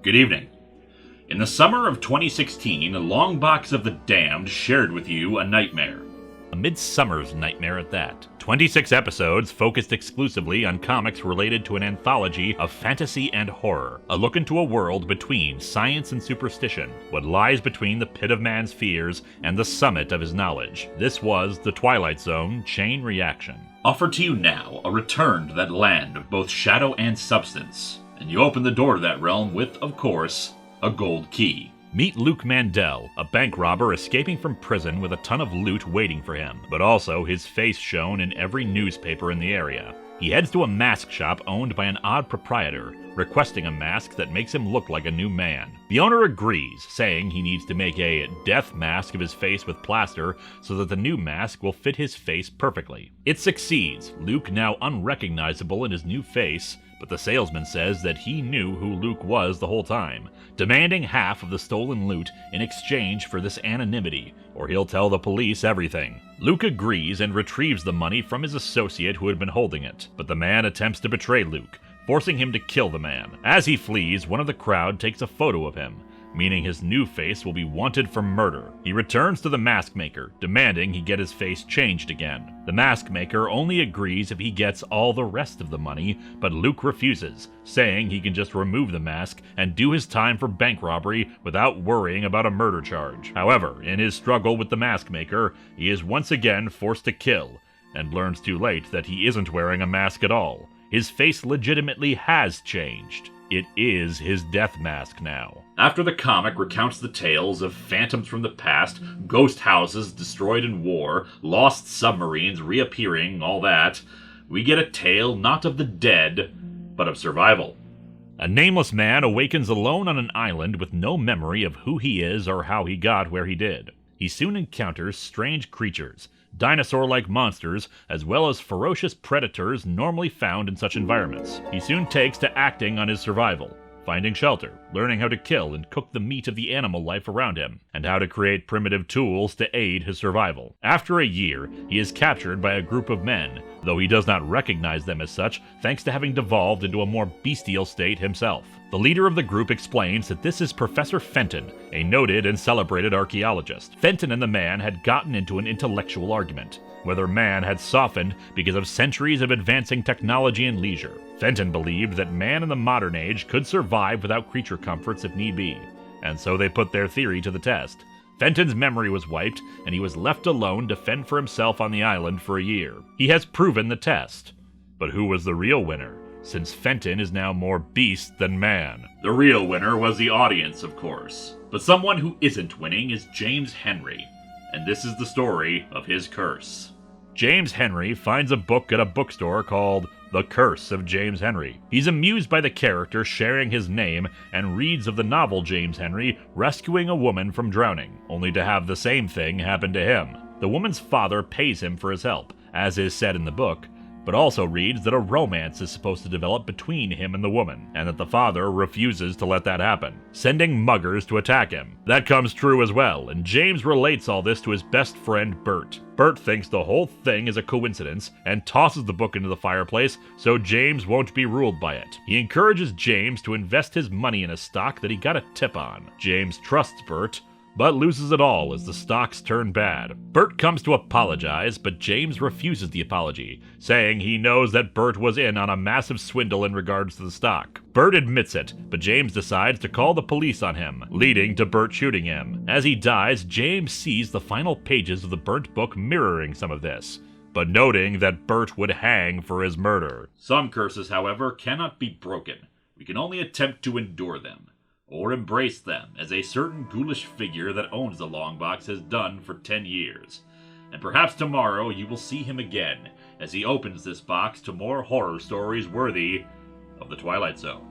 Good evening. In the summer of 2016, Longbox of the Damned shared with you a nightmare. A midsummer's nightmare at that. 26 episodes focused exclusively on comics related to an anthology of fantasy and horror. A look into a world between science and superstition. What lies between the pit of man's fears and the summit of his knowledge. This was the Twilight Zone Chain Reaction. Offered to you now, a return to that land of both shadow and substance. And you open the door to that realm with, of course, a gold key. Meet Luke Mandel, a bank robber escaping from prison with a ton of loot waiting for him, but also his face shown in every newspaper in the area. He heads to a mask shop owned by an odd proprietor, requesting a mask that makes him look like a new man. The owner agrees, saying he needs to make a death mask of his face with plaster so that the new mask will fit his face perfectly. It succeeds, Luke now unrecognizable in his new face, but the salesman says that he knew who Luke was the whole time, demanding half of the stolen loot in exchange for this anonymity, or he'll tell the police everything. Luke agrees and retrieves the money from his associate who had been holding it, but the man attempts to betray Luke, forcing him to kill the man. As he flees, one of the crowd takes a photo of him, meaning his new face will be wanted for murder. He returns to the mask maker, demanding he get his face changed again. The mask maker only agrees if he gets all the rest of the money, but Luke refuses, saying he can just remove the mask and do his time for bank robbery without worrying about a murder charge. However, in his struggle with the mask maker, he is once again forced to kill, and learns too late that he isn't wearing a mask at all. His face legitimately has changed. It is his death mask now. After the comic recounts the tales of phantoms from the past, ghost houses destroyed in war, lost submarines reappearing, all that, we get a tale not of the dead, but of survival. A nameless man awakens alone on an island with no memory of who he is or how he got where he did. He soon encounters strange creatures, dinosaur-like monsters, as well as ferocious predators normally found in such environments. He soon takes to acting on his survival, finding shelter, learning how to kill and cook the meat of the animal life around him, and how to create primitive tools to aid his survival. After a year, he is captured by a group of men, though he does not recognize them as such thanks to having devolved into a more bestial state himself. The leader of the group explains that this is Professor Fenton, a noted and celebrated archaeologist. Fenton and the man had gotten into an intellectual argument, whether man had softened because of centuries of advancing technology and leisure. Fenton believed that man in the modern age could survive without creature comforts if need be, and so they put their theory to the test. Fenton's memory was wiped, and he was left alone to fend for himself on the island for a year. He has proven the test. But who was the real winner, since Fenton is now more beast than man? The real winner was the audience, of course. But someone who isn't winning is James Henry, and this is the story of his curse. James Henry finds a book at a bookstore called The Curse of James Henry. He's amused by the character sharing his name and reads of the novel James Henry rescuing a woman from drowning, only to have the same thing happen to him. The woman's father pays him for his help, as is said in the book, but also reads that a romance is supposed to develop between him and the woman, and that the father refuses to let that happen, sending muggers to attack him. That comes true as well, and James relates all this to his best friend Bert. Bert thinks the whole thing is a coincidence and tosses the book into the fireplace so James won't be ruled by it. He encourages James to invest his money in a stock that he got a tip on. James trusts Bert, but loses it all as the stocks turn bad. Bert comes to apologize, but James refuses the apology, saying he knows that Bert was in on a massive swindle in regards to the stock. Bert admits it, but James decides to call the police on him, leading to Bert shooting him. As he dies, James sees the final pages of the burnt book mirroring some of this, but noting that Bert would hang for his murder. Some curses, however, cannot be broken. We can only attempt to endure them, or embrace them, as a certain ghoulish figure that owns the Longbox has done for 10 years. And perhaps tomorrow you will see him again, as he opens this box to more horror stories worthy of the Twilight Zone.